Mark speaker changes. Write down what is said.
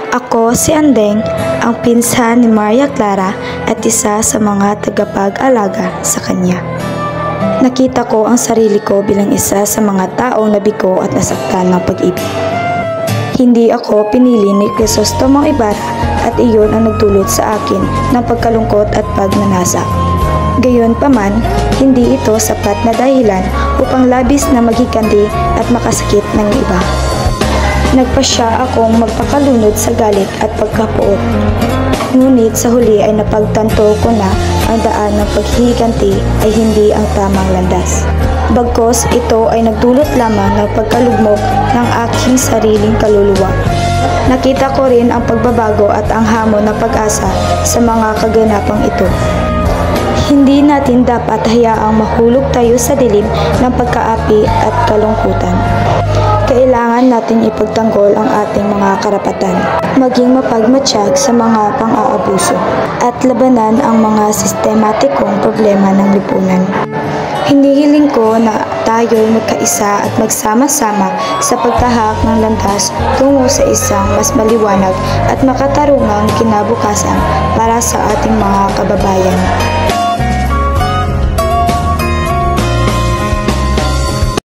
Speaker 1: Ako si Andeng, ang pinsan ni Maria Clara at isa sa mga tagapag-alaga sa kanya. Nakita ko ang sarili ko bilang isa sa mga taong nabigo at nasaktan ng pag-ibig. Hindi ako pinili ni Crisostomo Ibarra at iyon ang nagdulot sa akin ng pagkalungkot at pagnanasa. Gayunpaman, hindi ito sapat na dahilan upang labis na maghikandi at makasakit ng iba. Nagpasya akong magpakalunod sa galit at pagkapuot. Ngunit sa huli ay napagtanto ko na ang daan ng paghihiganti ay hindi ang tamang landas. Bagkus ito ay nagdulot lamang ng pagkalugmok ng aking sariling kaluluwa. Nakita ko rin ang pagbabago at ang hamon ng pag-asa sa mga kaganapang ito. Hindi natin dapat hayaang mahulog tayo sa dilim ng pagkaapi at kalungkutan. Kailangan natin ipagtanggol ang ating mga karapatan, maging mapagmatsyag sa mga pang-aabuso, at labanan ang mga sistematikong problema ng lipunan. Hinihiling ko na tayo'y magkaisa at magsama-sama sa pagtahak ng landas tungo sa isang mas maliwanag at makatarungang kinabukasan para sa ating mga kababayan.